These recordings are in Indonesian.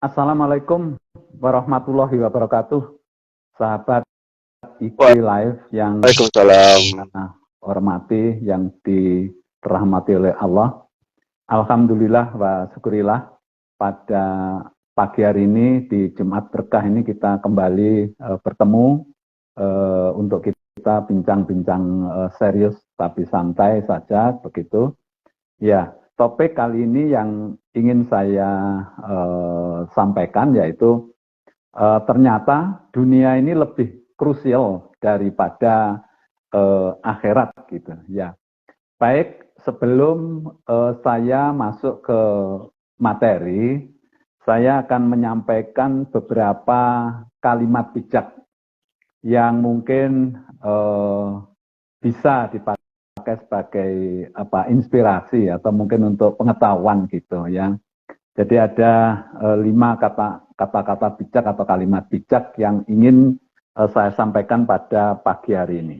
Assalamualaikum warahmatullahi wabarakatuh, sahabat IG Live yang Waalaikumsalam. hormati, yang dirahmati oleh Allah. Alhamdulillah wa syukurillah, pada pagi hari ini di Jumat Berkah ini kita kembali bertemu untuk kita bincang-bincang serius tapi santai saja begitu. Ya, topik kali ini yang ingin saya sampaikan yaitu ternyata dunia ini lebih krusial daripada akhirat gitu ya. Baik, sebelum saya masuk ke materi, saya akan menyampaikan beberapa kalimat bijak yang mungkin bisa dipakai sebagai inspirasi atau mungkin untuk pengetahuan gitu ya. Jadi ada 5 kata-kata bijak atau kalimat bijak yang ingin saya sampaikan pada pagi hari ini.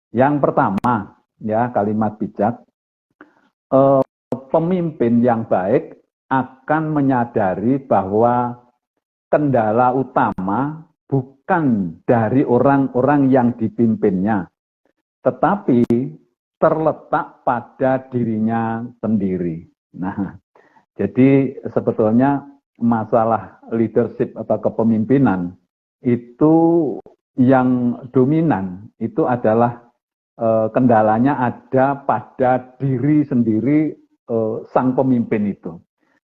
Yang pertama ya, kalimat bijak, pemimpin yang baik akan menyadari bahwa kendala utama bukan dari orang-orang yang dipimpinnya, tetapi terletak pada dirinya sendiri. Nah, jadi sebetulnya masalah leadership atau kepemimpinan itu yang dominan itu adalah kendalanya ada pada diri sendiri sang pemimpin itu,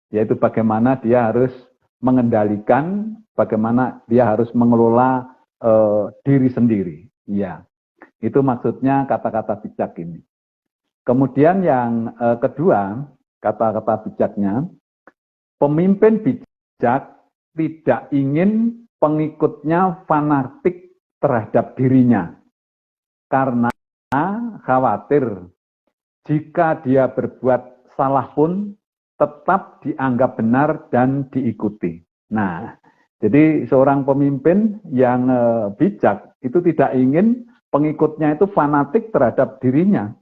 yaitu bagaimana dia harus mengendalikan, bagaimana dia harus mengelola diri sendiri. Ya, itu maksudnya kata-kata bijak ini. Kemudian yang kedua, kata-kata bijaknya, pemimpin bijak tidak ingin pengikutnya fanatik terhadap dirinya, karena khawatir jika dia berbuat salah pun tetap dianggap benar dan diikuti. Nah, jadi seorang pemimpin yang bijak itu tidak ingin pengikutnya itu fanatik terhadap dirinya.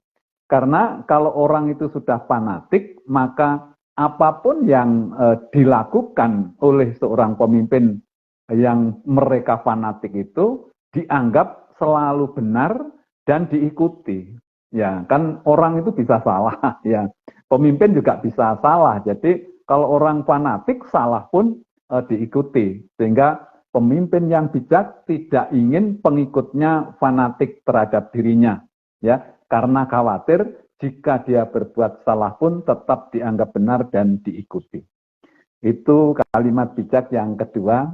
Karena kalau orang itu sudah fanatik, maka apapun yang dilakukan oleh seorang pemimpin yang mereka fanatik itu dianggap selalu benar dan diikuti. Ya, kan orang itu bisa salah, ya. Pemimpin juga bisa salah. Jadi kalau orang fanatik salah pun diikuti. Sehingga pemimpin yang bijak tidak ingin pengikutnya fanatik terhadap dirinya, ya. Karena khawatir jika dia berbuat salah pun tetap dianggap benar dan diikuti. Itu kalimat bijak yang kedua.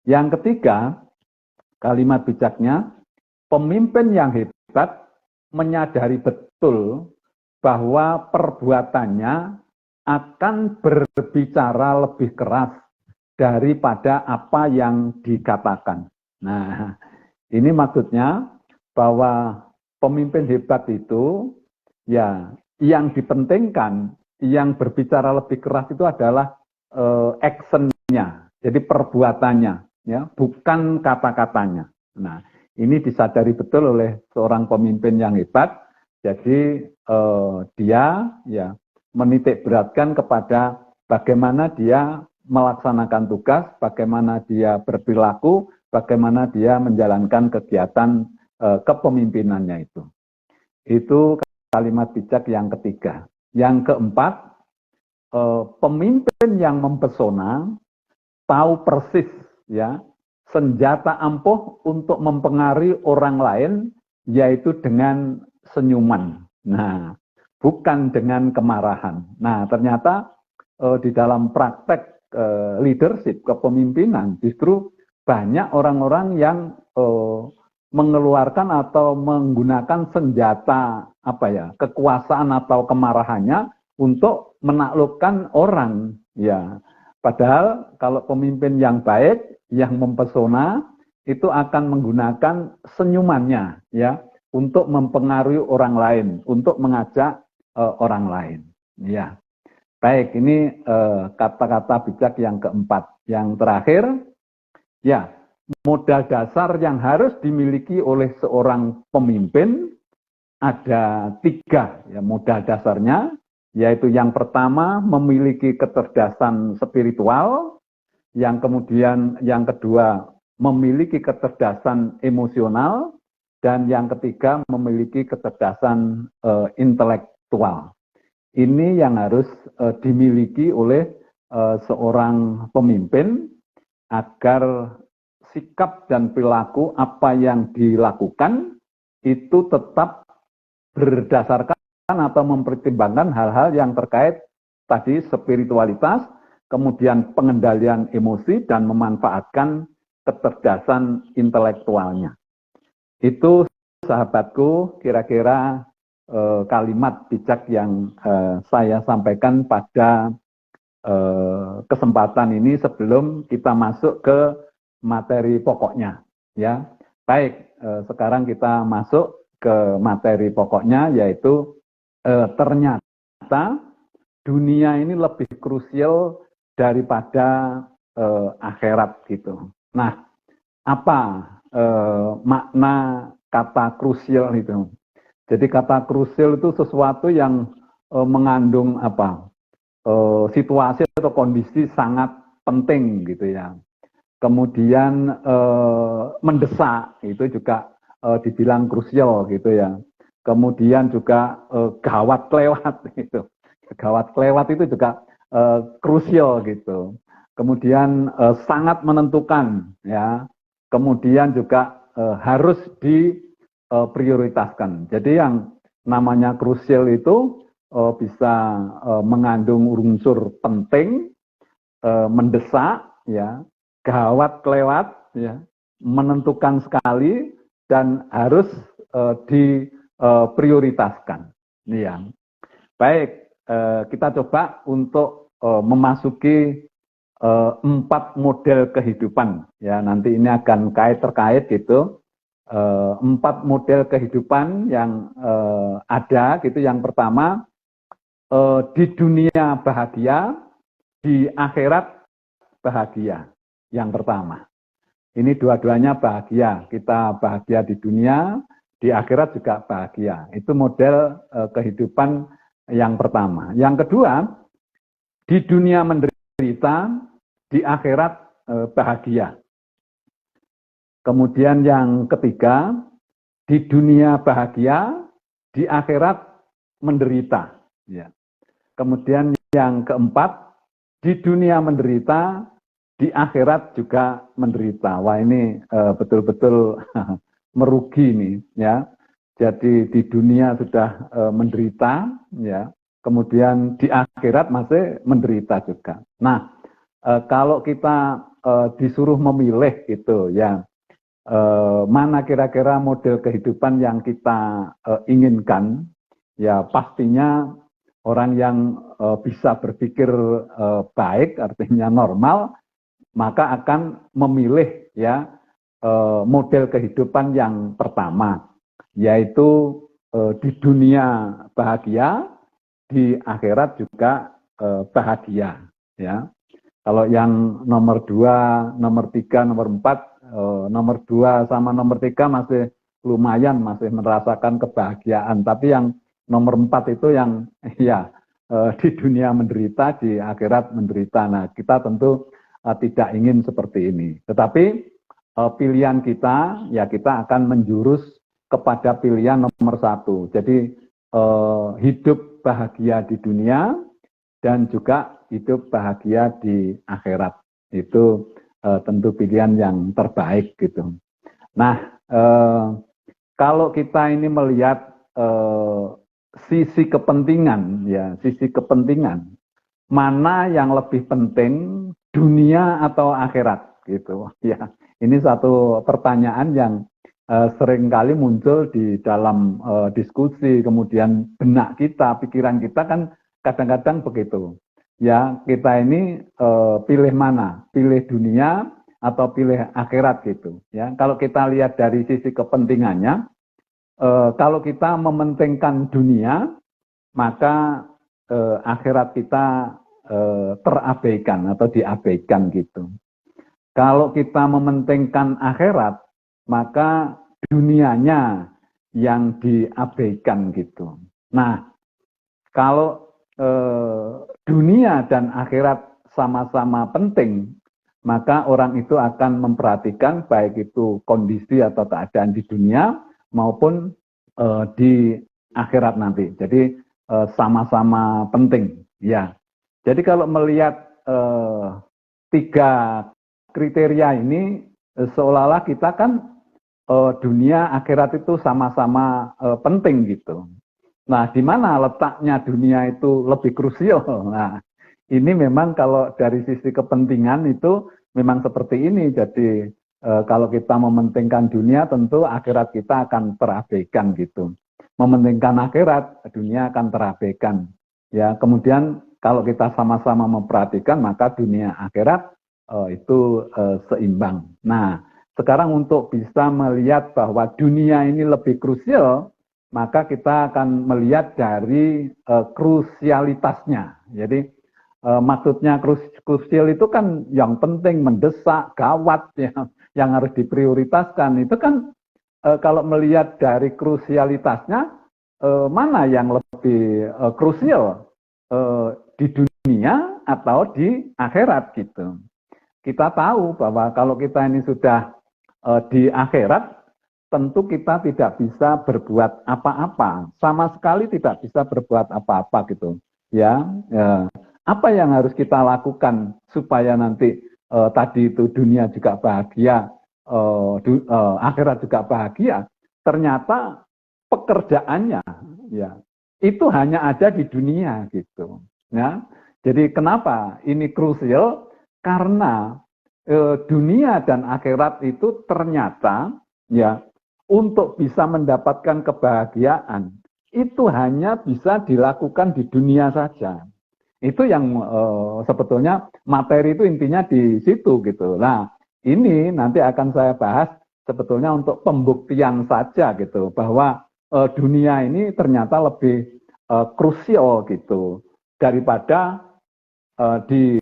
Yang ketiga, kalimat bijaknya, pemimpin yang hebat menyadari betul bahwa perbuatannya akan berbicara lebih keras daripada apa yang dikatakan. Nah, ini maksudnya bahwa pemimpin hebat itu, ya, yang dipentingkan, yang berbicara lebih keras itu adalah actionnya, jadi perbuatannya, ya, bukan kata-katanya. Nah, ini disadari betul oleh seorang pemimpin yang hebat. Jadi dia ya menitik beratkan kepada bagaimana dia melaksanakan tugas, bagaimana dia berperilaku, bagaimana dia menjalankan kegiatan kepemimpinannya itu. Itu kalimat bijak yang ketiga. Yang keempat, pemimpin yang mempesona tahu persis ya senjata ampuh untuk mempengaruhi orang lain, yaitu dengan senyuman. Nah, bukan dengan kemarahan. Nah, ternyata di dalam praktek leadership kepemimpinan justru banyak orang-orang yang mengeluarkan atau menggunakan senjata kekuasaan atau kemarahannya untuk menaklukkan orang, ya. Padahal kalau pemimpin yang baik, yang mempesona, itu akan menggunakan senyumannya, ya, untuk mempengaruhi orang lain, untuk mengajak orang lain, ya. Baik, ini kata-kata bijak yang keempat. Yang terakhir, ya, modal dasar yang harus dimiliki oleh seorang pemimpin ada 3 ya, modal dasarnya, yaitu yang pertama memiliki kecerdasan spiritual, yang kemudian yang kedua memiliki kecerdasan emosional, dan yang ketiga memiliki kecerdasan intelektual. Ini yang harus dimiliki oleh seorang pemimpin agar sikap dan perilaku apa yang dilakukan itu tetap berdasarkan atau mempertimbangkan hal-hal yang terkait tadi spiritualitas, kemudian pengendalian emosi, dan memanfaatkan kecerdasan intelektualnya. Itu sahabatku kira-kira kalimat bijak yang saya sampaikan pada kesempatan ini sebelum kita masuk ke materi pokoknya. Ya, baik. Sekarang kita masuk ke materi pokoknya, yaitu ternyata dunia ini lebih krusial daripada akhirat gitu. Nah, apa makna kata krusial itu? Jadi kata krusial itu sesuatu yang mengandung apa? Situasi atau kondisi sangat penting gitu ya. Kemudian mendesak itu juga dibilang krusial gitu ya. Kemudian juga gawat kelewat gitu. Gawat kelewat itu juga krusial gitu. Kemudian sangat menentukan ya. Kemudian juga harus diprioritaskan. Jadi yang namanya krusial itu bisa mengandung unsur penting, mendesak ya, gawat kelewat ya, menentukan sekali, dan harus diprioritaskan. Ya. Baik, kita coba untuk memasuki 4 model kehidupan. Ya, nanti ini akan terkait gitu. 4 model kehidupan yang ada gitu. Yang pertama, di dunia bahagia, di akhirat bahagia. Yang pertama. Ini dua-duanya bahagia. Kita bahagia di dunia, di akhirat juga bahagia. Itu model kehidupan yang pertama. Yang kedua, di dunia menderita, di akhirat bahagia. Kemudian yang ketiga, di dunia bahagia, di akhirat menderita. Ya. Kemudian yang keempat, di dunia menderita, di akhirat juga menderita. Wah, ini betul-betul merugi nih ya. Jadi di dunia sudah menderita ya. Kemudian di akhirat masih menderita juga. Nah, kalau kita disuruh memilih gitu ya, mana kira-kira model kehidupan yang kita inginkan, ya pastinya orang yang bisa berpikir baik, artinya normal, maka akan memilih ya model kehidupan yang pertama, yaitu di dunia bahagia, di akhirat juga bahagia. Ya, kalau yang nomor 2, nomor 3, nomor 4, nomor 2 sama nomor 3 masih lumayan, masih merasakan kebahagiaan. Tapi yang nomor 4 itu yang ya di dunia menderita, di akhirat menderita. Nah, kita tentu tidak ingin seperti ini. Tetapi pilihan kita, ya kita akan menjurus kepada pilihan nomor 1. Jadi hidup bahagia di dunia dan juga hidup bahagia di akhirat. Itu tentu pilihan yang terbaik gitu. Nah, kalau kita ini melihat sisi kepentingan, ya sisi kepentingan, mana yang lebih penting, dunia atau akhirat gitu ya. Ini satu pertanyaan yang seringkali muncul di dalam diskusi, kemudian benak kita, pikiran kita kan kadang-kadang begitu. Ya, kita ini pilih mana? Pilih dunia atau pilih akhirat gitu ya. Kalau kita lihat dari sisi kepentingannya, kalau kita mementingkan dunia, maka akhirat kita terabaikan atau diabaikan gitu. Kalau kita mementingkan akhirat, maka dunianya yang diabaikan gitu. Nah, kalau dunia dan akhirat sama-sama penting, maka orang itu akan memperhatikan baik itu kondisi atau keadaan di dunia maupun di akhirat nanti. Jadi sama-sama penting, ya. Jadi kalau melihat tiga kriteria ini, seolah-olah kita kan dunia akhirat itu sama-sama penting gitu. Nah, di mana letaknya dunia itu lebih krusial? Nah, ini memang kalau dari sisi kepentingan itu memang seperti ini. Jadi kalau kita mementingkan dunia, tentu akhirat kita akan terabaikan gitu. Mementingkan akhirat, dunia akan terabaikan. Ya, kemudian kalau kita sama-sama memperhatikan, maka dunia akhirat itu seimbang. Nah, sekarang untuk bisa melihat bahwa dunia ini lebih krusial, maka kita akan melihat dari krusialitasnya. Jadi maksudnya krusial itu kan yang penting, mendesak, gawat, yang harus diprioritaskan. Itu kan kalau melihat dari krusialitasnya, mana yang lebih krusial, di dunia atau di akhirat gitu. Kita tahu bahwa kalau kita ini sudah di akhirat, tentu kita tidak bisa berbuat apa-apa, sama sekali tidak bisa berbuat apa-apa gitu, ya. Apa yang harus kita lakukan supaya nanti tadi itu dunia juga bahagia, akhirat juga bahagia? Ternyata pekerjaannya, ya, itu hanya ada di dunia gitu, ya. Jadi kenapa ini krusial? Karena dunia dan akhirat itu ternyata, ya, untuk bisa mendapatkan kebahagiaan itu hanya bisa dilakukan di dunia saja. Itu yang sebetulnya materi itu intinya di situ gitu. Nah, ini nanti akan saya bahas sebetulnya untuk pembuktian saja gitu, bahwa dunia ini ternyata lebih krusial gitu daripada di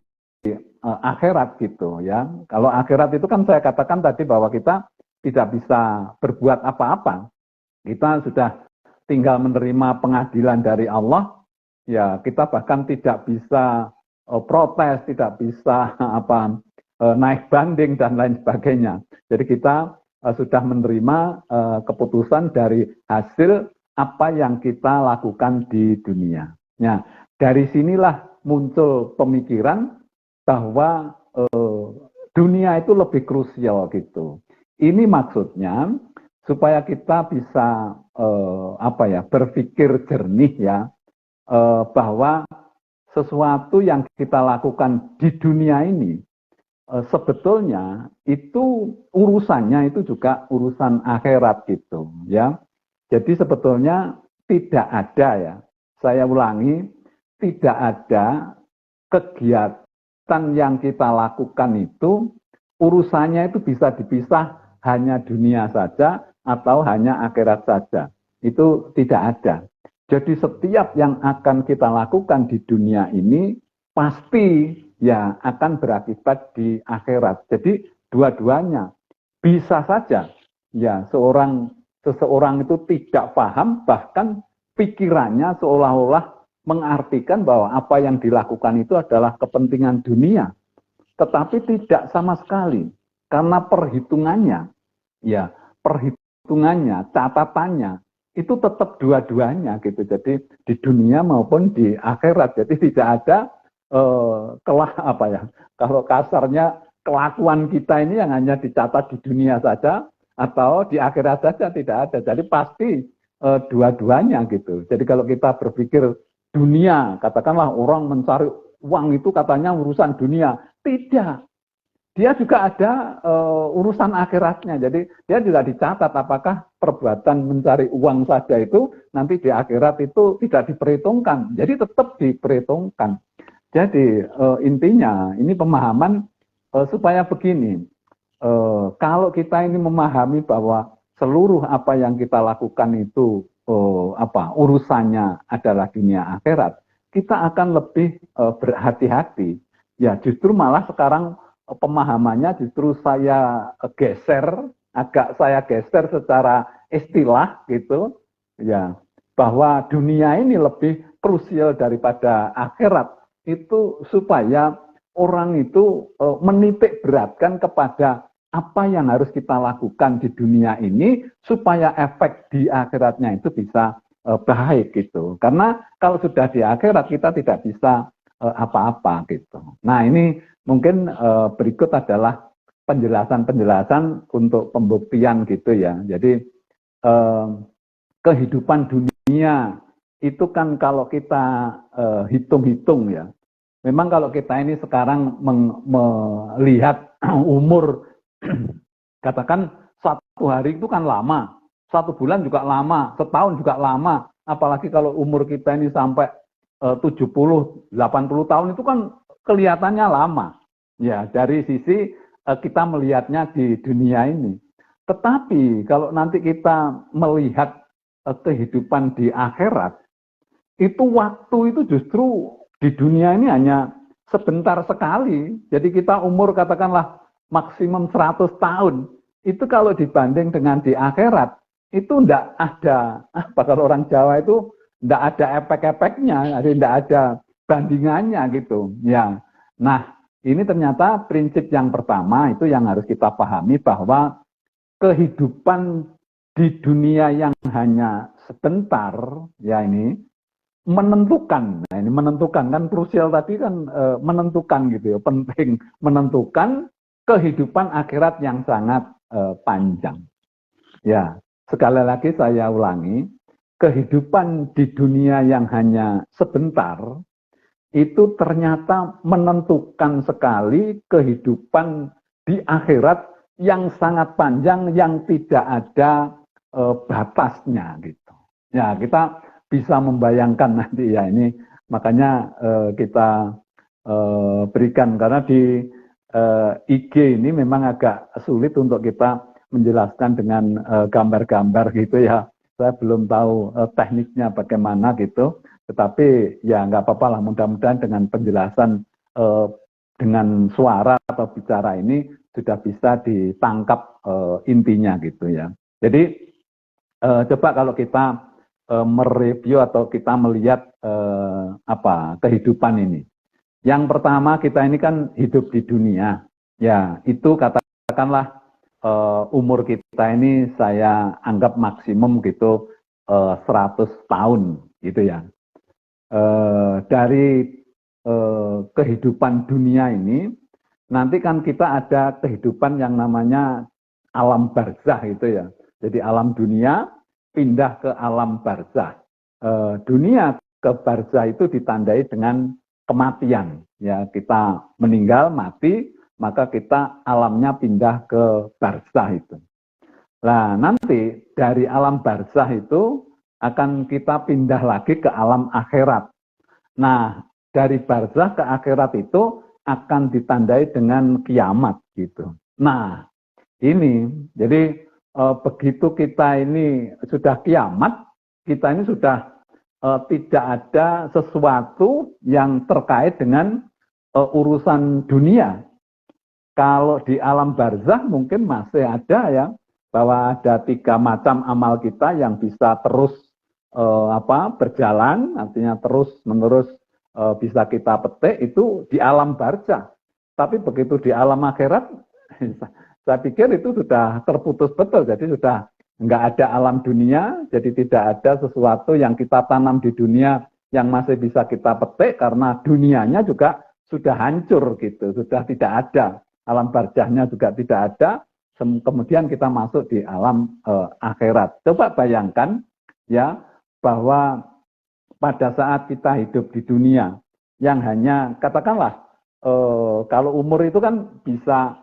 akhirat gitu, ya. Kalau akhirat itu kan saya katakan tadi bahwa kita tidak bisa berbuat apa-apa. Kita sudah tinggal menerima pengadilan dari Allah, ya. Kita bahkan tidak bisa protes, tidak bisa naik banding dan lain sebagainya. Jadi kita sudah menerima keputusan dari hasil apa yang kita lakukan di dunia. Nah, dari sinilah muncul pemikiran bahwa dunia itu lebih krusial gitu. Ini maksudnya supaya kita bisa berpikir jernih, ya, bahwa sesuatu yang kita lakukan di dunia ini sebetulnya itu urusannya itu juga urusan akhirat gitu, ya. Jadi sebetulnya tidak ada, ya, saya ulangi, tidak ada kegiatan yang kita lakukan itu urusannya itu bisa dipisah hanya dunia saja atau hanya akhirat saja. Itu tidak ada. Jadi setiap yang akan kita lakukan di dunia ini pasti, ya, akan berakibat di akhirat. Jadi dua-duanya bisa saja, ya, seseorang itu tidak paham, bahkan pikirannya seolah-olah mengartikan bahwa apa yang dilakukan itu adalah kepentingan dunia. Tetapi tidak sama sekali, karena perhitungannya, ya, catatannya, itu tetap dua-duanya gitu. Jadi di dunia maupun di akhirat. Jadi tidak ada kalau kasarnya kelakuan kita ini yang hanya dicatat di dunia saja atau di akhirat saja, tidak ada. Jadi pasti dua-duanya gitu. Jadi kalau kita berpikir dunia, katakanlah orang mencari uang itu katanya urusan dunia. Tidak. Dia juga ada urusan akhiratnya. Jadi dia tidak dicatat apakah perbuatan mencari uang saja itu nanti di akhirat itu tidak diperhitungkan. Jadi tetap diperhitungkan. Jadi intinya ini pemahaman supaya begini. Kalau kita ini memahami bahwa seluruh apa yang kita lakukan itu urusannya adalah dunia akhirat, kita akan lebih berhati-hati. Ya, justru malah sekarang pemahamannya justru saya geser secara istilah gitu, ya, bahwa dunia ini lebih krusial daripada akhirat itu supaya orang itu menitik beratkan kepada apa yang harus kita lakukan di dunia ini supaya efek di akhiratnya itu bisa baik gitu. Karena kalau sudah di akhirat kita tidak bisa apa-apa gitu. Nah ini mungkin berikut adalah penjelasan-penjelasan untuk pembuktian gitu ya. Jadi kehidupan dunia itu kan kalau kita hitung-hitung ya, memang kalau kita ini sekarang melihat umur, katakan satu hari itu kan lama, satu bulan juga lama, setahun juga lama, apalagi kalau umur kita ini sampai 70, 80 tahun itu kan kelihatannya lama. Ya, dari sisi kita melihatnya di dunia ini. Tetapi kalau nanti kita melihat kehidupan di akhirat, itu waktu itu justru di dunia ini hanya sebentar sekali. Jadi kita umur katakanlah maksimum 100 tahun. Itu kalau dibanding dengan di akhirat, itu enggak ada, apa kalau orang Jawa itu enggak ada efek-efeknya, enggak ada bandingannya gitu. Ya. Nah, ini ternyata prinsip yang pertama itu yang harus kita pahami bahwa kehidupan di dunia yang hanya sebentar, ya ini menentukan. Nah, ini menentukan kan krusial tadi kan menentukan gitu ya, penting menentukan kehidupan akhirat yang sangat panjang. Ya, sekali lagi saya ulangi, kehidupan di dunia yang hanya sebentar itu ternyata menentukan sekali kehidupan di akhirat yang sangat panjang yang tidak ada batasnya gitu. Ya, kita bisa membayangkan nanti ya ini makanya kita berikan karena di IG ini memang agak sulit untuk kita menjelaskan dengan gambar-gambar gitu ya. Saya belum tahu tekniknya bagaimana gitu, tetapi ya nggak apa-apa lah, mudah-mudahan dengan penjelasan dengan suara atau bicara ini sudah bisa ditangkap intinya gitu ya. Jadi coba kalau kita mereview atau kita melihat kehidupan ini. Yang pertama kita ini kan hidup di dunia, ya itu katakanlah umur kita ini saya anggap maksimum gitu 100 tahun gitu ya. Dari kehidupan dunia ini nanti kan kita ada kehidupan yang namanya alam barzah gitu ya. Jadi alam dunia pindah ke alam barzah. Dunia ke barzah itu ditandai dengan kematian. Ya, kita meninggal, mati, maka kita alamnya pindah ke barzah itu. Nah, nanti dari alam barzah itu akan kita pindah lagi ke alam akhirat. Nah, dari barzah ke akhirat itu akan ditandai dengan kiamat gitu. Nah, ini jadi begitu kita ini sudah kiamat, kita ini sudah tidak ada sesuatu yang terkait dengan urusan dunia. Kalau di alam barzah mungkin masih ada ya, bahwa ada 3 macam amal kita yang bisa terus berjalan, artinya terus menerus bisa kita petik itu di alam barzah. Tapi begitu di alam akhirat, saya pikir itu sudah terputus betul, jadi sudah nggak ada alam dunia, jadi tidak ada sesuatu yang kita tanam di dunia yang masih bisa kita petik karena dunianya juga sudah hancur gitu, sudah tidak ada, alam barzahnya juga tidak ada, kemudian kita masuk di alam akhirat. Coba bayangkan ya bahwa pada saat kita hidup di dunia yang hanya katakanlah kalau umur itu kan bisa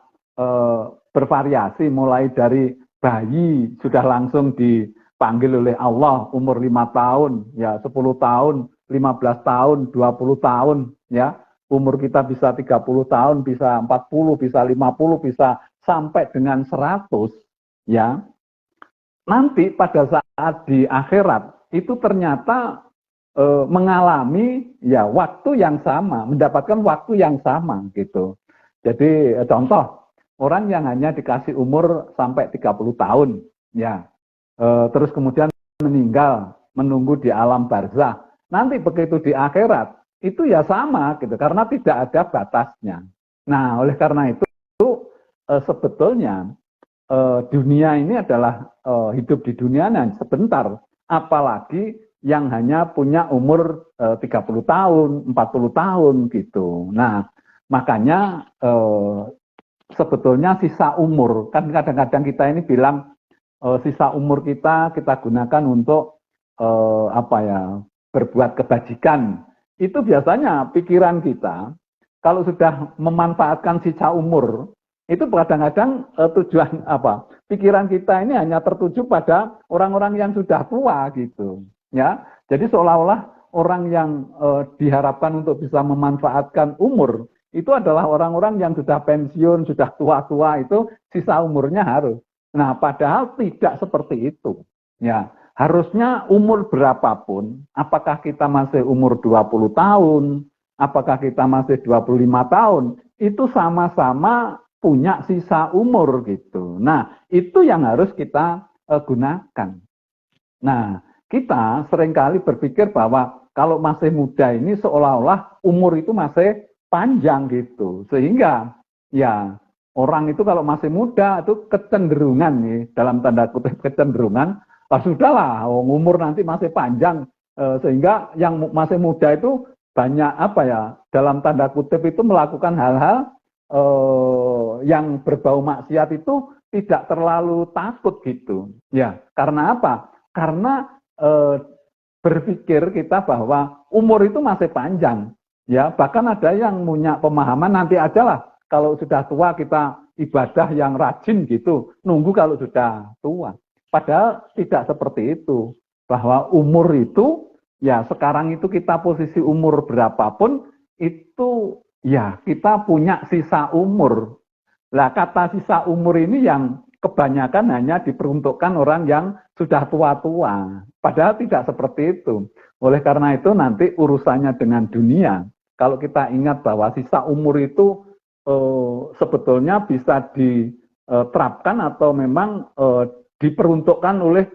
bervariasi mulai dari bayi sudah langsung dipanggil oleh Allah umur 5 tahun, ya 10 tahun, 15 tahun, 20 tahun, ya umur kita bisa 30 tahun, bisa 40, bisa 50, bisa sampai dengan 100, ya. Nanti pada saat di akhirat itu ternyata mengalami ya waktu yang sama, mendapatkan waktu yang sama gitu. Jadi contoh orang yang hanya dikasih umur sampai 30 tahun, ya, terus kemudian meninggal, menunggu di alam barzah. Nanti begitu di akhirat, itu ya sama gitu, karena tidak ada batasnya. Nah, oleh karena itu sebetulnya dunia ini adalah hidup di dunia sebentar, apalagi yang hanya punya umur 30 tahun, 40 tahun gitu. Nah, makanya sebetulnya sisa umur, kan kadang-kadang kita ini bilang sisa umur kita gunakan untuk apa ya, berbuat kebajikan. Itu biasanya pikiran kita kalau sudah memanfaatkan sisa umur, itu kadang-kadang tujuan apa? Pikiran kita ini hanya tertuju pada orang-orang yang sudah tua gitu, ya. Jadi seolah-olah orang yang diharapkan untuk bisa memanfaatkan umur itu adalah orang-orang yang sudah pensiun, sudah tua-tua, itu sisa umurnya harus. Nah, padahal tidak seperti itu. Ya, harusnya umur berapapun, apakah kita masih umur 20 tahun, apakah kita masih 25 tahun, itu sama-sama punya sisa umur gitu. Nah, itu yang harus kita gunakan. Nah, kita seringkali berpikir bahwa kalau masih muda ini seolah-olah umur itu masih panjang gitu. Sehingga ya orang itu kalau masih muda itu kecenderungan nih, dalam tanda kutip kecenderungan, sudahlah umur nanti masih panjang, sehingga yang masih muda itu banyak apa ya, dalam tanda kutip itu melakukan hal-hal yang berbau maksiat itu tidak terlalu takut gitu. Ya, karena apa? Karena berpikir kita bahwa umur itu masih panjang. Ya, bahkan ada yang punya pemahaman nanti aja lah kalau sudah tua kita ibadah yang rajin gitu, nunggu kalau sudah tua. Padahal tidak seperti itu. Bahwa umur itu, ya sekarang itu kita posisi umur berapapun, itu ya kita punya sisa umur. Lah kata sisa umur ini yang kebanyakan hanya diperuntukkan orang yang sudah tua-tua. Padahal tidak seperti itu. Oleh karena itu nanti urusannya dengan dunia. Kalau kita ingat bahwa sisa umur itu sebetulnya bisa diterapkan atau memang diperuntukkan oleh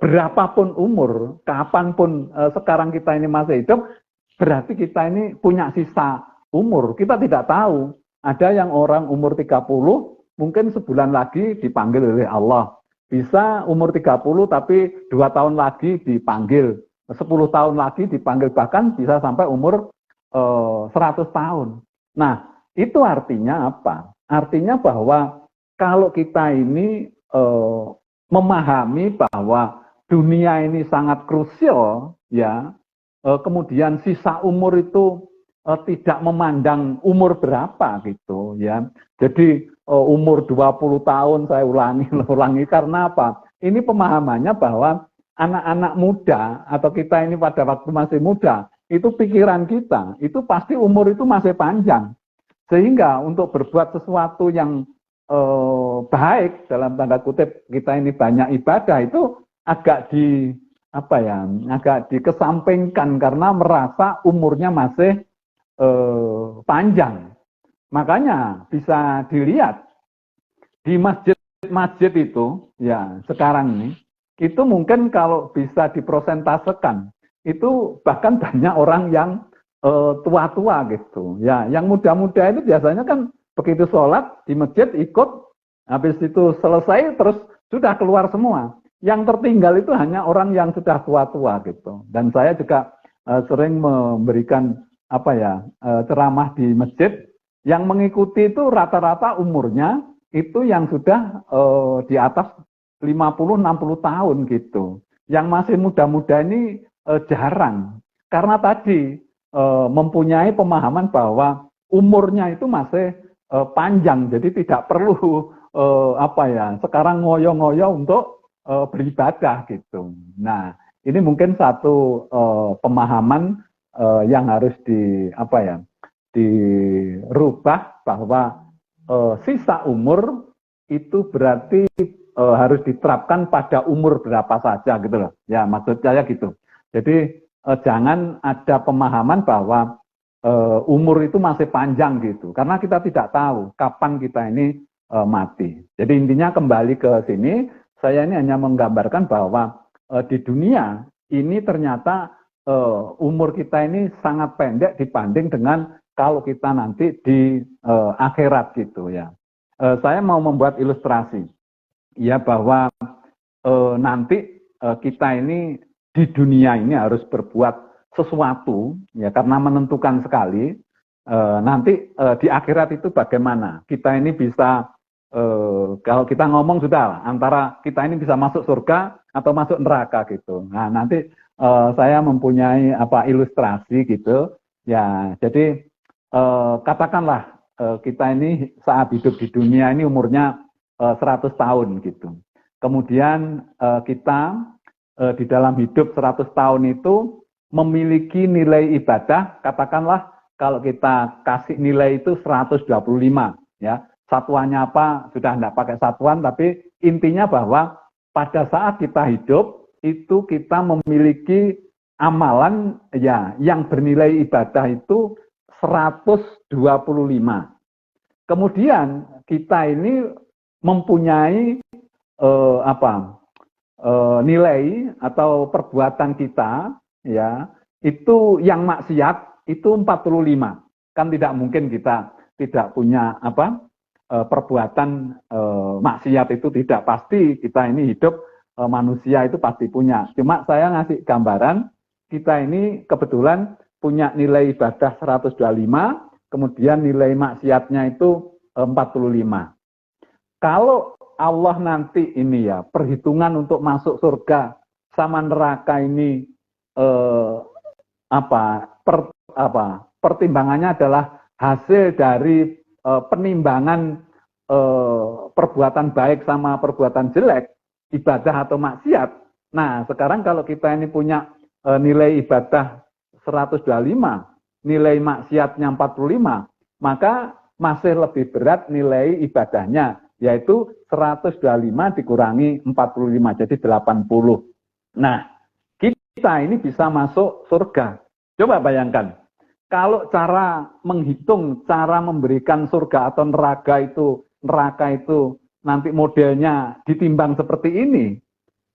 berapapun umur, kapanpun sekarang kita ini masih hidup, berarti kita ini punya sisa umur. Kita tidak tahu. Ada yang orang umur 30, mungkin sebulan lagi dipanggil oleh Allah. Bisa umur 30 tapi 2 tahun lagi dipanggil. 10 tahun lagi dipanggil, bahkan bisa sampai umur 100 tahun. Nah, itu artinya apa? Artinya bahwa kalau kita ini memahami bahwa dunia ini sangat krusial, ya, kemudian sisa umur itu tidak memandang umur berapa gitu, ya. Jadi umur 20 tahun saya ulangi karena apa? Ini pemahamannya bahwa anak-anak muda atau kita ini pada waktu masih muda, itu pikiran kita, itu pasti umur itu masih panjang. Sehingga untuk berbuat sesuatu yang baik, dalam tanda kutip kita ini banyak ibadah, itu agak agak dikesampingkan karena merasa umurnya masih panjang. Makanya bisa dilihat di masjid-masjid itu, ya sekarang ini, itu mungkin kalau bisa diprosentasekan, itu bahkan banyak orang yang tua-tua gitu. Ya, yang muda-muda itu biasanya kan begitu sholat di masjid ikut, habis itu selesai terus sudah keluar semua. Yang tertinggal itu hanya orang yang sudah tua-tua gitu. Dan saya juga sering memberikan ceramah di masjid, yang mengikuti itu rata-rata umurnya itu yang sudah di atas 50-60 tahun gitu. Yang masih muda-muda ini jarang. Karena tadi mempunyai pemahaman bahwa umurnya itu masih panjang, jadi tidak perlu sekarang ngoyo-ngoyo untuk beribadah gitu. Nah, ini mungkin satu pemahaman yang harus dirubah, bahwa sisa umur itu berarti harus diterapkan pada umur berapa saja gitu loh. Ya, maksud saya gitu. Jadi jangan ada pemahaman bahwa umur itu masih panjang gitu, karena kita tidak tahu kapan kita ini mati. Jadi intinya kembali ke sini, saya ini hanya menggambarkan bahwa di dunia ini ternyata umur kita ini sangat pendek dibanding dengan kalau kita nanti di akhirat gitu ya. Saya mau membuat ilustrasi ya bahwa nanti kita ini di dunia ini harus berbuat sesuatu ya karena menentukan sekali. Nanti di akhirat itu bagaimana? Kita ini bisa kalau kita ngomong sudah lah, antara kita ini bisa masuk surga atau masuk neraka gitu. Nah nanti saya mempunyai ilustrasi gitu ya. Jadi katakanlah kita ini saat hidup di dunia ini umurnya 100 tahun gitu. Kemudian kita di dalam hidup 100 tahun itu memiliki nilai ibadah, katakanlah kalau kita kasih nilai itu 125 ya. Satuannya apa sudah tidak pakai satuan, tapi intinya bahwa pada saat kita hidup itu kita memiliki amalan ya yang bernilai ibadah itu 125. Kemudian kita ini mempunyai nilai atau perbuatan kita ya itu yang maksiat itu 45. Kan tidak mungkin kita tidak punya perbuatan maksiat itu tidak pasti kita ini hidup manusia itu pasti punya. Cuma saya ngasih gambaran kita ini kebetulan punya nilai ibadah 125, kemudian nilai maksiatnya itu 45. Kalau Allah nanti ini ya perhitungan untuk masuk surga sama neraka ini pertimbangannya adalah hasil dari penimbangan perbuatan baik sama perbuatan jelek, ibadah atau maksiat. Nah, sekarang kalau kita ini punya nilai ibadah 125, nilai maksiatnya 45, maka masih lebih berat nilai ibadahnya, yaitu 125 dikurangi 45, jadi 80. Nah, kita ini bisa masuk surga. Coba bayangkan, kalau cara menghitung, cara memberikan surga atau neraka itu nanti modelnya ditimbang seperti ini,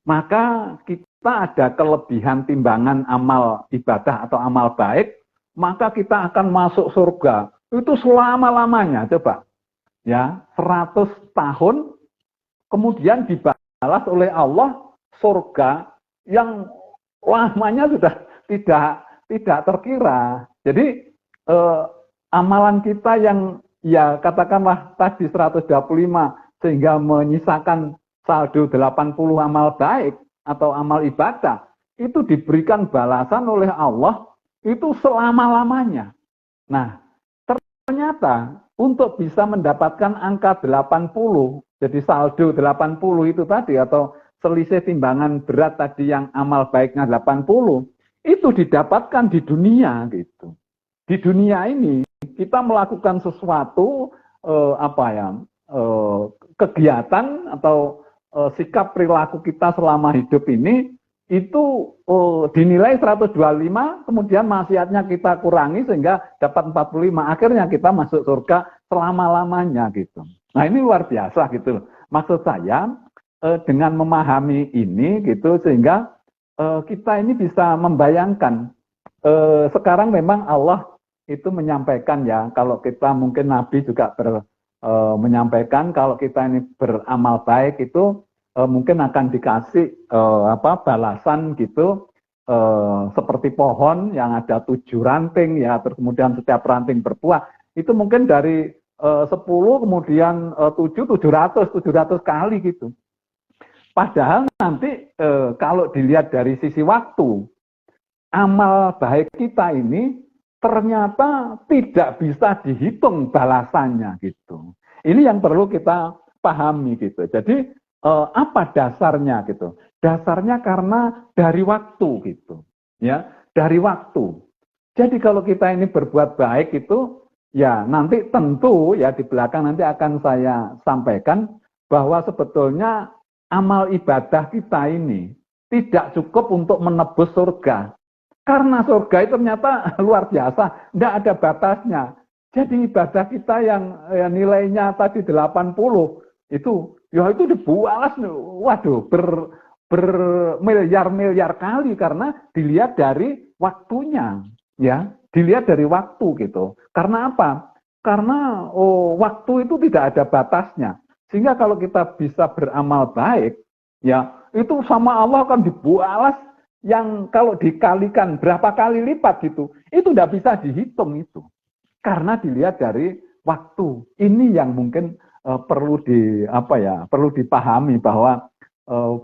maka kita ada kelebihan timbangan amal ibadah atau amal baik, maka kita akan masuk surga. Itu selama-lamanya, coba. Ya, 100 tahun, kemudian dibalas oleh Allah surga yang lamanya sudah tidak terkira. Jadi amalan kita yang ya katakanlah tadi 125 sehingga menyisakan saldo 80 amal baik atau amal ibadah, itu diberikan balasan oleh Allah itu selama-lamanya. Nah, ternyata untuk bisa mendapatkan angka 80, jadi saldo 80 itu tadi atau selisih timbangan berat tadi yang amal baiknya 80, itu didapatkan di dunia gitu. Di dunia ini kita melakukan sesuatu kegiatan atau sikap perilaku kita selama hidup ini itu dinilai 125, kemudian maksiatnya kita kurangi sehingga dapat 45, akhirnya kita masuk surga selama-lamanya gitu. Nah ini luar biasa gitu. Maksud saya dengan memahami ini gitu sehingga kita ini bisa membayangkan sekarang memang Allah itu menyampaikan ya, kalau kita mungkin Nabi juga menyampaikan kalau kita ini beramal baik itu mungkin akan dikasih balasan gitu seperti pohon yang ada 7 ranting ya, terus kemudian setiap ranting berbuah itu mungkin dari 10 kemudian 700 kali gitu. Padahal nanti kalau dilihat dari sisi waktu, amal baik kita ini ternyata tidak bisa dihitung balasannya gitu. Ini yang perlu kita pahami gitu. Jadi apa dasarnya gitu? Dasarnya karena dari waktu gitu. Ya, dari waktu. Jadi kalau kita ini berbuat baik itu ya nanti tentu ya di belakang nanti akan saya sampaikan bahwa sebetulnya amal ibadah kita ini tidak cukup untuk menebus surga. Karena surga itu ternyata luar biasa, tidak ada batasnya. Jadi ibadah kita yang nilainya tadi 80, itu dibalas, waduh, bermiliar-miliar kali karena dilihat dari waktunya, ya, dilihat dari waktu gitu. Karena apa? Karena waktu itu tidak ada batasnya. Sehingga kalau kita bisa beramal baik, ya, itu sama Allah akan dibalas yang kalau dikalikan berapa kali lipat gitu, itu tidak bisa dihitung itu. Karena dilihat dari waktu. Ini yang mungkin perlu perlu dipahami bahwa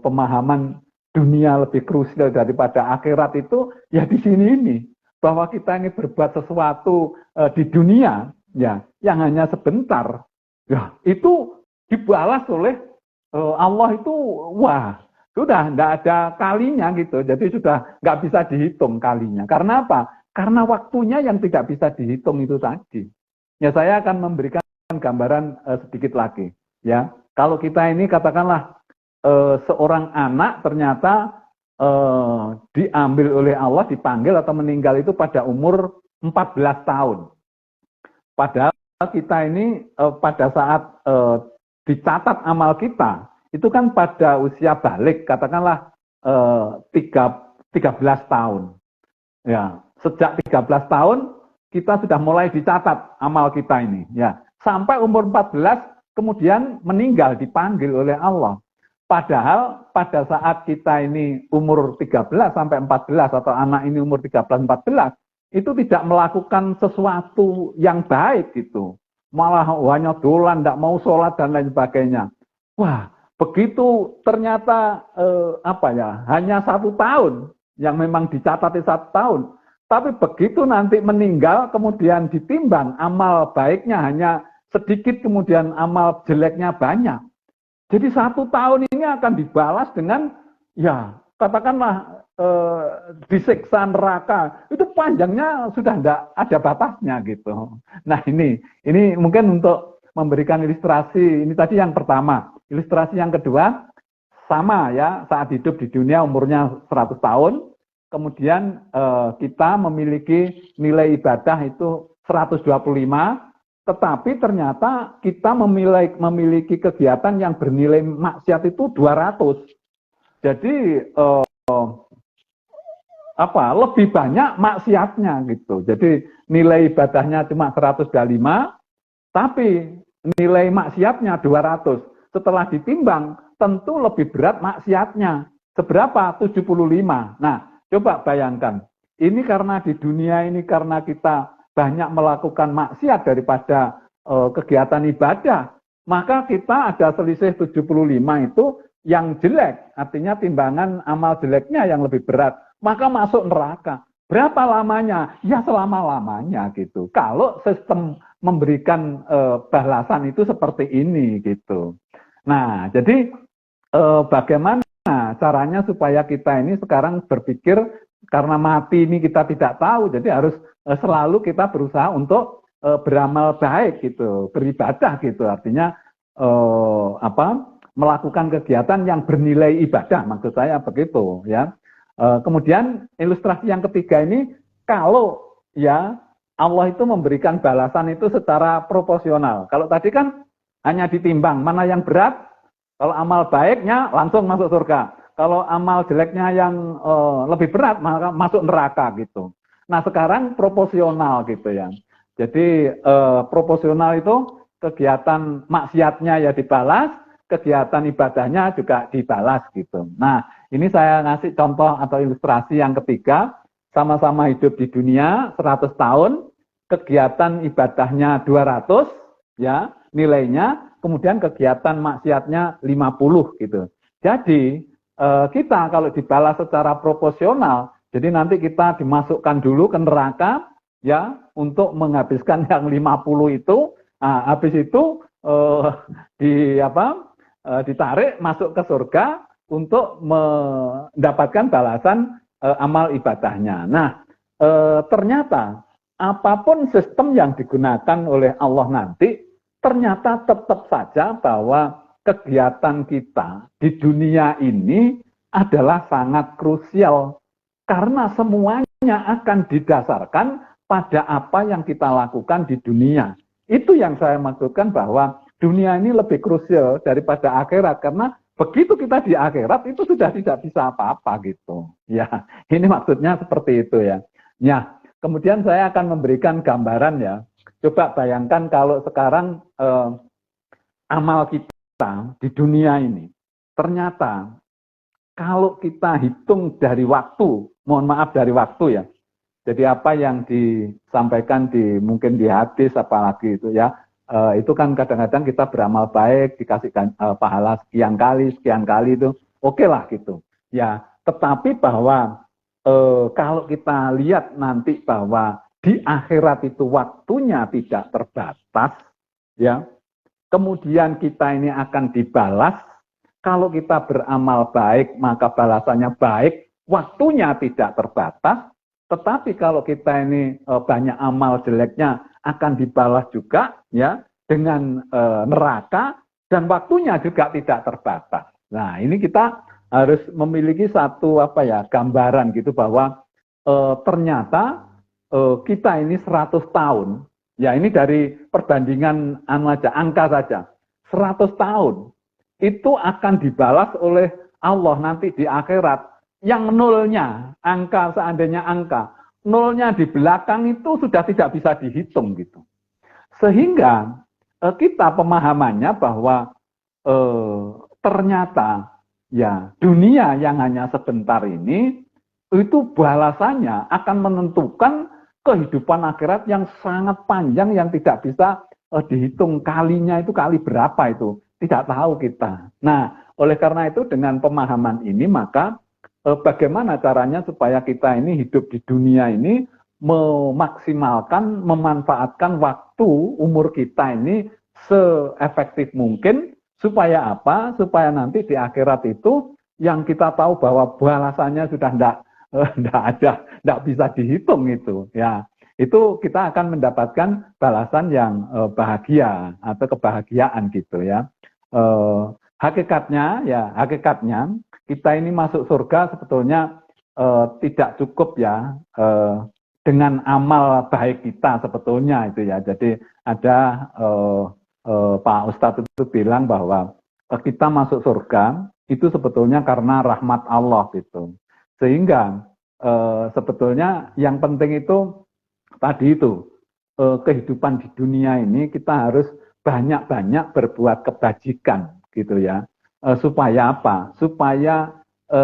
pemahaman dunia lebih krusial daripada akhirat itu ya di sini ini, bahwa kita ini berbuat sesuatu di dunia ya yang hanya sebentar, ya itu dibalas oleh Allah itu wah sudah tidak ada kalinya gitu, jadi sudah nggak bisa dihitung kalinya. Karena apa? Karena waktunya yang tidak bisa dihitung itu tadi. Ya saya akan memberikan gambaran sedikit lagi ya. Kalau kita ini katakanlah seorang anak ternyata diambil oleh Allah, dipanggil atau meninggal itu pada umur 14 tahun. Padahal kita ini pada saat dicatat amal kita, itu kan pada usia balik, katakanlah 13 tahun. Ya, sejak 13 tahun kita sudah mulai dicatat amal kita ini. Ya, sampai umur 14 kemudian meninggal, dipanggil oleh Allah. Padahal pada saat kita ini umur 13 sampai 14 atau anak ini umur 13-14 itu tidak melakukan sesuatu yang baik gitu. Malah hanya dolan, tidak mau sholat dan lain sebagainya. Wah, begitu ternyata hanya 1 tahun yang memang dicatat 1 tahun. Tapi begitu nanti meninggal kemudian ditimbang amal baiknya hanya sedikit, kemudian amal jeleknya banyak. Jadi 1 tahun ini akan dibalas dengan, ya katakanlah disiksa neraka. Itu panjangnya sudah tidak ada batasnya gitu. Nah ini mungkin untuk memberikan ilustrasi, ini tadi yang pertama. Ilustrasi yang kedua, sama ya, saat hidup di dunia umurnya 100 tahun, kemudian kita memiliki nilai ibadah itu 125, tetapi ternyata kita memiliki kegiatan yang bernilai maksiat itu 200. Jadi lebih banyak maksiatnya gitu. Jadi nilai ibadahnya cuma 125, tapi nilai maksiatnya 200. Setelah ditimbang, tentu lebih berat maksiatnya. Seberapa? 75. Nah, coba bayangkan. Ini karena di dunia ini karena kita banyak melakukan maksiat daripada kegiatan ibadah, maka kita ada selisih 75 itu yang jelek, artinya timbangan amal jeleknya yang lebih berat, maka masuk neraka. Berapa lamanya? Ya selama-lamanya gitu. Kalau sistem memberikan balasan itu seperti ini gitu. Nah, jadi bagaimana caranya supaya kita ini sekarang berpikir, karena mati ini kita tidak tahu, jadi harus selalu kita berusaha untuk beramal baik gitu, beribadah gitu, artinya melakukan kegiatan yang bernilai ibadah, maksud saya begitu ya. Kemudian ilustrasi yang ketiga ini, kalau ya Allah itu memberikan balasan itu secara proporsional. Kalau tadi kan hanya ditimbang mana yang berat, kalau amal baiknya langsung masuk surga. Kalau amal jeleknya yang lebih berat, maka masuk neraka gitu. Nah sekarang proporsional gitu ya. Jadi proporsional itu kegiatan maksiatnya ya dibalas, kegiatan ibadahnya juga dibalas gitu. Nah ini saya ngasih contoh atau ilustrasi yang ketiga, sama-sama hidup di dunia 100 tahun, kegiatan ibadahnya 200 ya nilainya, kemudian kegiatan maksiatnya 50 gitu. Jadi kita kalau dibalas secara proporsional, jadi nanti kita dimasukkan dulu ke neraka ya untuk menghabiskan yang 50 itu, habis itu ditarik masuk ke surga untuk mendapatkan balasan amal ibadahnya. Nah, ternyata apapun sistem yang digunakan oleh Allah nanti, ternyata tetap saja bahwa kegiatan kita di dunia ini adalah sangat krusial. Karena semuanya akan didasarkan pada apa yang kita lakukan di dunia. Itu yang saya maksudkan bahwa dunia ini lebih krusial daripada akhirat. Karena begitu kita di akhirat itu sudah tidak bisa apa-apa gitu. Ya, ini maksudnya seperti itu ya. Ya, kemudian saya akan memberikan gambaran ya. Coba bayangkan kalau sekarang amal kita di dunia ini, ternyata kalau kita hitung dari waktu, mohon maaf dari waktu ya. Jadi apa yang disampaikan mungkin di hadis apalagi itu ya, itu kan kadang-kadang kita beramal baik dikasihkan pahala sekian kali itu oke lah gitu. Ya, tetapi bahwa kalau kita lihat nanti bahwa di akhirat itu waktunya tidak terbatas, ya, kemudian kita ini akan dibalas. Kalau kita beramal baik maka balasannya baik, waktunya tidak terbatas. Tetapi kalau kita ini banyak amal jeleknya akan dibalas juga ya dengan neraka dan waktunya juga tidak terbatas. Nah, ini kita harus memiliki satu gambaran gitu bahwa ternyata kita ini 100 tahun. Ya, ini dari perbandingan angka saja. 100 tahun itu akan dibalas oleh Allah nanti di akhirat. Yang nolnya, seandainya nolnya di belakang itu sudah tidak bisa dihitung gitu. Sehingga kita pemahamannya bahwa ternyata ya dunia yang hanya sebentar ini itu balasannya akan menentukan kehidupan akhirat yang sangat panjang yang tidak bisa dihitung kalinya itu kali berapa itu. Tidak tahu kita. Nah, oleh karena itu dengan pemahaman ini maka bagaimana caranya supaya kita ini hidup di dunia ini memaksimalkan, memanfaatkan waktu umur kita ini seefektif mungkin supaya apa? Supaya nanti di akhirat itu yang kita tahu bahwa balasannya sudah tidak bisa dihitung itu. Ya, itu kita akan mendapatkan balasan yang bahagia atau kebahagiaan gitu ya. Hakikatnya kita ini masuk surga sebetulnya tidak cukup ya dengan amal baik kita sebetulnya itu ya. Jadi ada Pak Ustadz itu bilang bahwa kita masuk surga itu sebetulnya karena rahmat Allah gitu. Sehingga sebetulnya yang penting itu tadi itu kehidupan di dunia ini kita harus banyak-banyak berbuat kebajikan gitu ya. Supaya apa? Supaya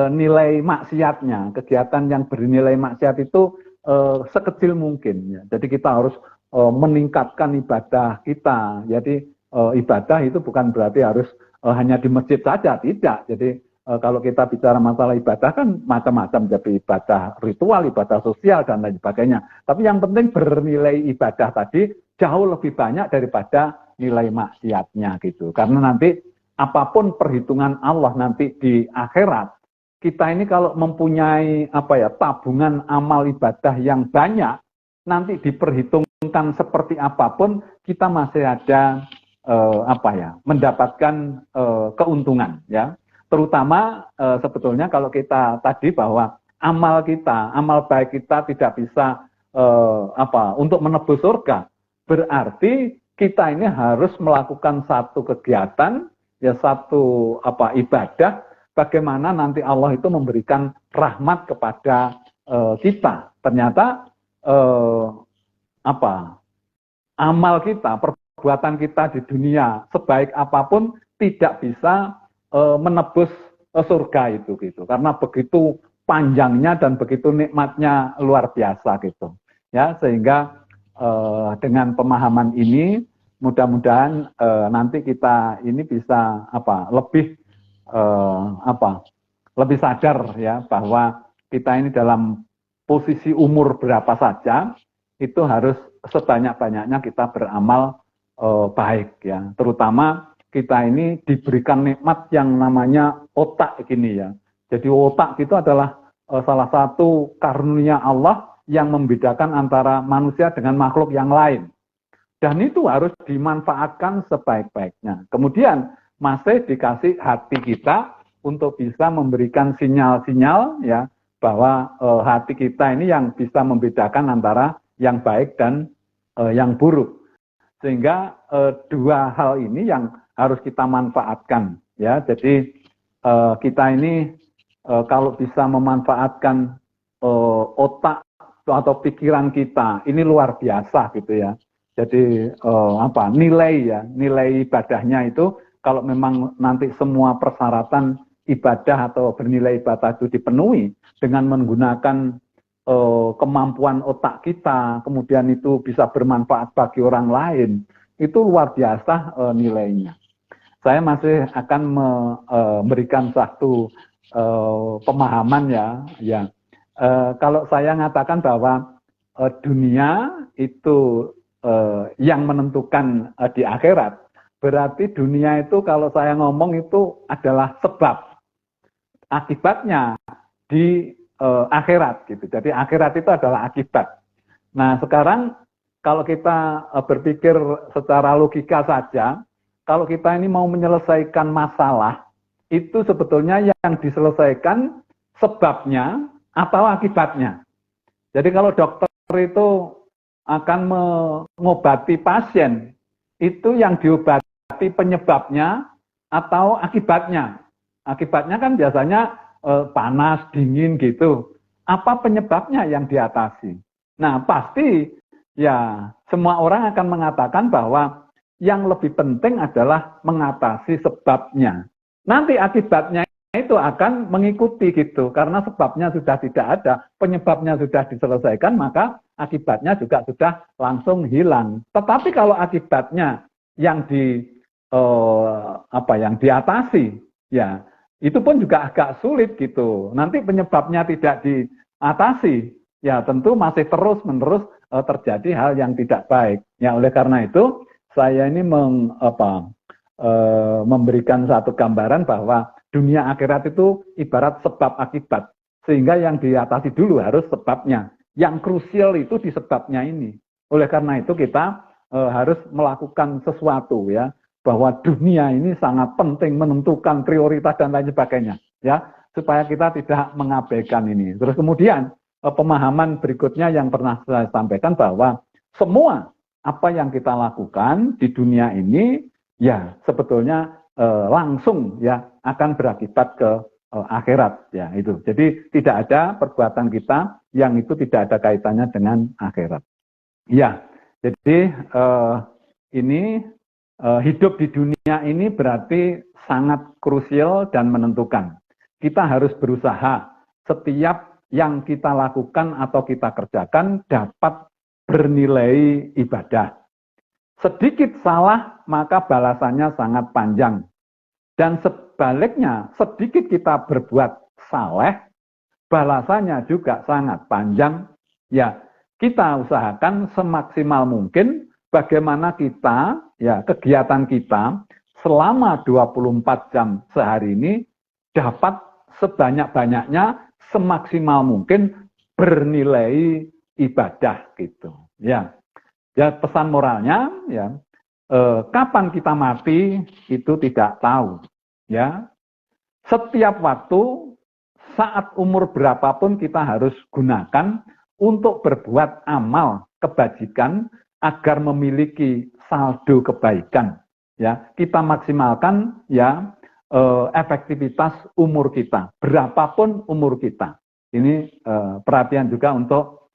nilai maksiatnya, kegiatan yang bernilai maksiat itu sekecil mungkin. Ya. Jadi kita harus meningkatkan ibadah kita. Jadi ibadah itu bukan berarti harus hanya di masjid saja, tidak. Jadi kalau kita bicara masalah ibadah kan macam-macam, jadi ibadah ritual, ibadah sosial dan lain sebagainya. Tapi yang penting bernilai ibadah tadi jauh lebih banyak daripada nilai maksiatnya gitu. Karena nanti apapun perhitungan Allah nanti di akhirat, kita ini kalau mempunyai tabungan amal ibadah yang banyak, nanti diperhitungkan seperti apapun kita masih ada mendapatkan keuntungan ya. Terutama sebetulnya kalau kita tadi bahwa amal baik kita tidak bisa untuk menebus surga, berarti kita ini harus melakukan satu kegiatan ya, satu ibadah, bagaimana nanti Allah itu memberikan rahmat kepada kita. Ternyata amal kita, perbuatan kita di dunia sebaik apapun tidak bisa menebus surga itu gitu, karena begitu panjangnya dan begitu nikmatnya luar biasa gitu ya. Sehingga dengan pemahaman ini mudah-mudahan nanti kita ini bisa lebih sadar ya bahwa kita ini dalam posisi umur berapa saja itu harus sebanyak-banyaknya kita beramal baik ya. Terutama kita ini diberikan nikmat yang namanya otak gini ya. Jadi otak itu adalah salah satu karunia Allah yang membedakan antara manusia dengan makhluk yang lain. Dan itu harus dimanfaatkan sebaik-baiknya. Kemudian masih dikasih hati kita untuk bisa memberikan sinyal-sinyal ya bahwa hati kita ini yang bisa membedakan antara yang baik dan yang buruk. Sehingga dua hal ini yang harus kita manfaatkan ya. Jadi kita ini kalau bisa memanfaatkan otak atau pikiran kita, ini luar biasa gitu ya. Jadi nilai ibadahnya itu kalau memang nanti semua persyaratan ibadah atau bernilai ibadah itu dipenuhi dengan menggunakan kemampuan otak kita, kemudian itu bisa bermanfaat bagi orang lain, itu luar biasa nilainya. Saya masih akan memberikan satu pemahaman ya. Kalau saya mengatakan bahwa dunia itu yang menentukan di akhirat, berarti dunia itu kalau saya ngomong itu adalah sebab, akibatnya di akhirat gitu. Jadi akhirat itu adalah akibat. Nah sekarang kalau kita berpikir secara logika saja, kalau kita ini mau menyelesaikan masalah, itu sebetulnya yang diselesaikan sebabnya atau akibatnya. Jadi kalau dokter itu akan mengobati pasien, itu yang diobati penyebabnya atau akibatnya. Akibatnya kan biasanya panas, dingin gitu. Apa penyebabnya yang diatasi? Nah pasti ya semua orang akan mengatakan bahwa yang lebih penting adalah mengatasi sebabnya. Nanti akibatnya itu akan mengikuti gitu, karena sebabnya sudah tidak ada, penyebabnya sudah diselesaikan, maka akibatnya juga sudah langsung hilang. Tetapi kalau akibatnya yang diatasi, ya itu pun juga agak sulit gitu. Nanti penyebabnya tidak diatasi, ya tentu masih terus-menerus terjadi hal yang tidak baik. Ya oleh karena itu saya ini memberikan satu gambaran bahwa dunia akhirat itu ibarat sebab akibat, sehingga yang diatasi dulu harus sebabnya. Yang krusial itu di sebabnya ini. Oleh karena itu kita harus melakukan sesuatu ya, bahwa dunia ini sangat penting, menentukan prioritas dan lain sebagainya ya, supaya kita tidak mengabaikan ini. Terus kemudian pemahaman berikutnya yang pernah saya sampaikan bahwa semua apa yang kita lakukan di dunia ini ya sebetulnya langsung ya akan berakibat ke akhirat ya itu. Jadi tidak ada perbuatan kita yang itu tidak ada kaitannya dengan akhirat. Ya, jadi ini hidup di dunia ini berarti sangat krusial dan menentukan. Kita harus berusaha setiap yang kita lakukan atau kita kerjakan dapat bernilai ibadah. Sedikit salah, maka balasannya sangat panjang. Dan sebaliknya, sedikit kita berbuat saleh, balasannya juga sangat panjang. Ya, kita usahakan semaksimal mungkin bagaimana kita, ya kegiatan kita selama 24 jam sehari ini dapat sebanyak-banyaknya, semaksimal mungkin bernilai ibadah gitu. Ya, pesan moralnya ya kapan kita mati itu tidak tahu. Ya, setiap waktu saat umur berapapun kita harus gunakan untuk berbuat amal kebajikan agar memiliki saldo kebaikan. Ya, kita maksimalkan ya efektivitas umur kita, berapapun umur kita. Ini perhatian juga untuk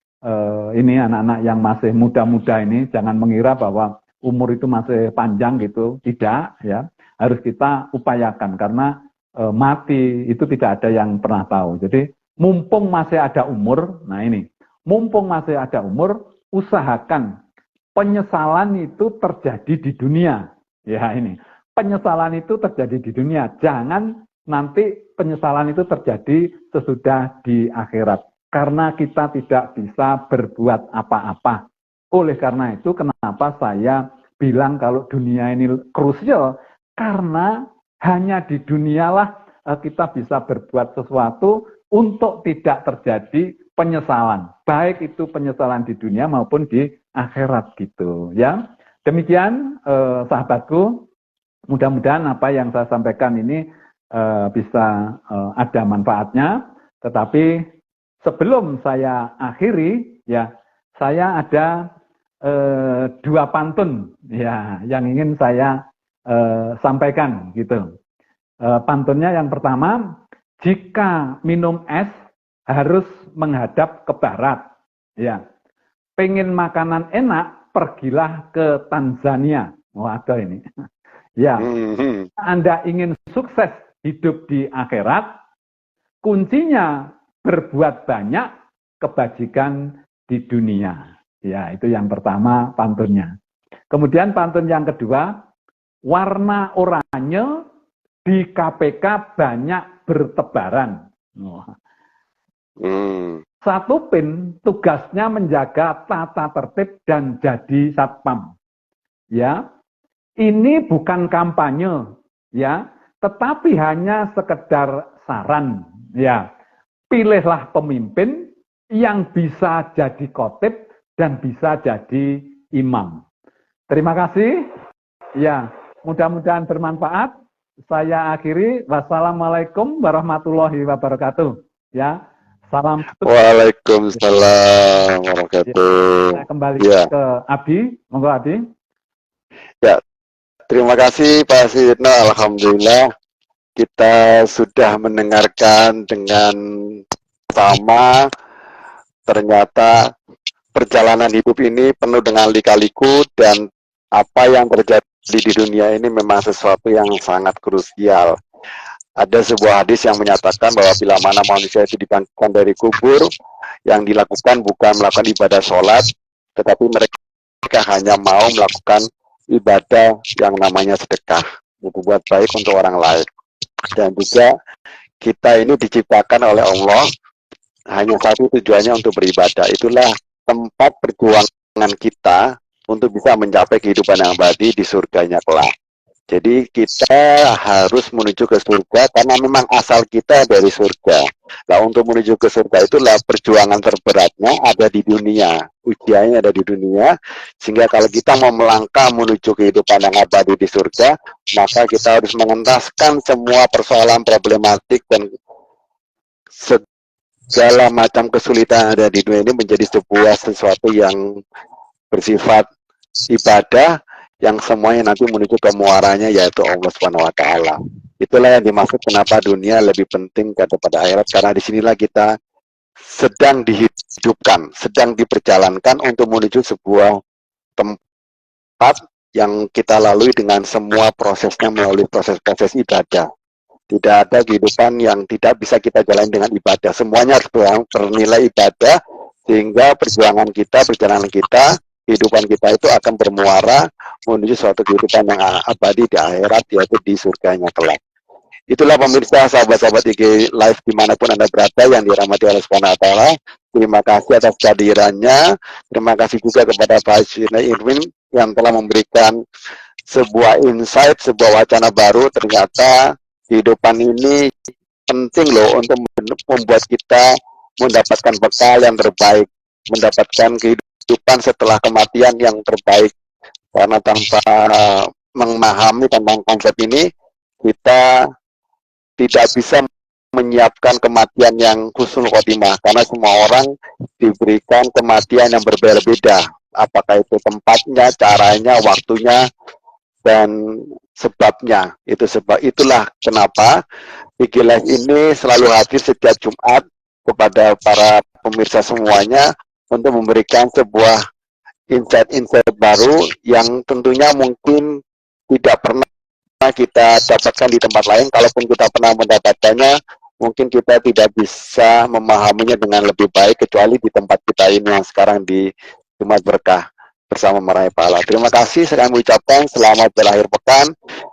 ini anak-anak yang masih muda-muda ini, jangan mengira bahwa umur itu masih panjang gitu, tidak ya. Harus kita upayakan karena mati itu tidak ada yang pernah tahu. Jadi mumpung masih ada umur, nah ini, mumpung masih ada umur, usahakan penyesalan itu terjadi di dunia. Ya ini, penyesalan itu terjadi di dunia. Jangan nanti penyesalan itu terjadi sesudah di akhirat. Karena kita tidak bisa berbuat apa-apa. Oleh karena itu, kenapa saya bilang kalau dunia ini krusial? Karena hanya di dunialah kita bisa berbuat sesuatu untuk tidak terjadi penyesalan. Baik itu penyesalan di dunia maupun di akhirat gitu ya. Demikian sahabatku, mudah-mudahan apa yang saya sampaikan ini bisa ada manfaatnya. Tetapi sebelum saya akhiri ya, saya ada dua pantun ya yang ingin saya sampaikan gitu. Pantunnya yang pertama, jika minum es harus menghadap ke barat. Ya, pengen makanan enak, pergilah ke Tanzania. Oh, ada ini. Ya, Anda ingin sukses hidup di akhirat, kuncinya berbuat banyak kebajikan di dunia. Ya, itu yang pertama pantunnya. Kemudian pantun yang kedua, warna oranye di KPK banyak bertebaran. Satu PIN tugasnya menjaga tata tertib dan jadi satpam. Ya, ini bukan kampanye, ya, tetapi hanya sekedar saran. Ya, pilihlah pemimpin yang bisa jadi khotib dan bisa jadi imam. Terima kasih. Ya, mudah-mudahan bermanfaat. Saya akhiri. Wassalamualaikum warahmatullahi wabarakatuh. Ya, salam. Waalaikumsalam warahmatullahi Saya kembali ya. ke Abi. Monggo Abi. Ya, terima kasih Pak Suyitno. Alhamdulillah kita sudah mendengarkan dengan sama. Ternyata perjalanan hidup ini penuh dengan lika-liku dan apa yang terjadi di dunia ini memang sesuatu yang sangat krusial. Ada sebuah hadis yang menyatakan bahwa bila mana manusia itu dibangkitkan dari kubur, yang dilakukan bukan melakukan ibadah sholat, tetapi mereka hanya mau melakukan ibadah yang namanya sedekah, berbuat baik untuk orang lain. Dan juga kita ini diciptakan oleh Allah hanya satu tujuannya untuk beribadah. Itulah tempat perjuangan kita untuk bisa mencapai kehidupan yang abadi di surganya kelak. Jadi kita harus menuju ke surga karena memang asal kita dari surga. Nah, untuk menuju ke surga itulah perjuangan terberatnya ada di dunia, ujiannya ada di dunia. Sehingga kalau kita mau melangkah menuju kehidupan yang abadi di surga, maka kita harus mengentaskan semua persoalan problematik dan segala macam kesulitan yang ada di dunia ini menjadi sebuah sesuatu yang bersifat ibadah yang semuanya nanti menuju ke muaranya yaitu Allah Subhanahu wa taala. Itulah yang dimaksud kenapa dunia lebih penting daripada akhirat, karena disinilah kita sedang dihidupkan, sedang diperjalankan untuk menuju sebuah tempat yang kita lalui dengan semua prosesnya melalui proses-proses ibadah. Tidak ada kehidupan yang tidak bisa kita jalani dengan ibadah. Semuanya harus bernilai ibadah, sehingga perjuangan kita, perjalanan kita, kehidupan kita itu akan bermuara menuju suatu kehidupan yang abadi di akhirat, yaitu di surganya kelak. Itulah pemirsa, sahabat-sahabat IG Live dimanapun Anda berada yang dirahmati Allah Subhanahu wa taala. Terima kasih atas kehadirannya. Terima kasih juga kepada Pak Suyitno Irwin yang telah memberikan sebuah insight, sebuah wacana baru. Ternyata kehidupan ini penting loh untuk membuat kita mendapatkan bekal yang terbaik, mendapatkan kehidupan setelah kematian yang terbaik. Karena tanpa memahami tentang konsep ini, kita tidak bisa menyiapkan kematian yang husnul khotimah, karena semua orang diberikan kematian yang berbeda-beda, apakah itu tempatnya, caranya, waktunya, dan sebabnya. Itulah kenapa IG Live ini selalu hadir setiap Jumat kepada para pemirsa semuanya untuk memberikan sebuah insight-insight baru yang tentunya mungkin tidak pernah kita dapatkan di tempat lain. Kalaupun kita pernah mendapatkannya, mungkin kita tidak bisa memahaminya dengan lebih baik kecuali di tempat kita ini yang sekarang di Jumat Berkah bersama meraih pahala. Terima kasih, saya mengucapkan selamat berakhir pekan.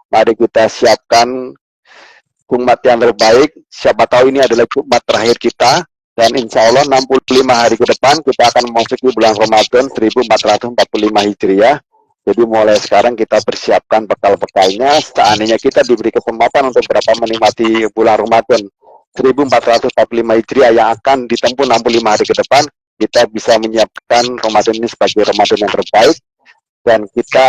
Mari kita siapkan Jumat yang terbaik. Siapa tahu ini adalah Jumat terakhir kita, dan insya Allah 65 hari ke depan kita akan memasuki bulan Ramadan 1445 Hijriah. Jadi mulai sekarang kita persiapkan bekal-bekalnya. Seandainya kita diberi kesempatan untuk berapa menikmati bulan Ramadan 1445 Hijriah yang akan ditempuh 65 hari ke depan, kita bisa menyiapkan Ramadan ini sebagai Ramadan yang terbaik, dan kita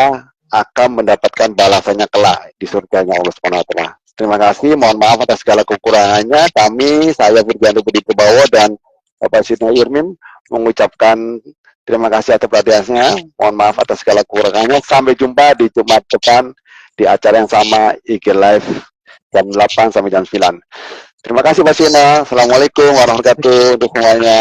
akan mendapatkan balasannya kelak di surganya Allah Subhanahu wa taala. Terima kasih, mohon maaf atas segala kekurangannya. Saya Firdianto Budi Purbowo dan Bapak Suyitno Irwin mengucapkan terima kasih atas perhatiannya. Mohon maaf atas segala kekurangannya. Sampai jumpa di Jumat depan di acara yang sama IG Live jam 8 sampai jam 9. Terima kasih Mas Yuna. Assalamualaikum warahmatullahi wabarakatuh untuk semuanya.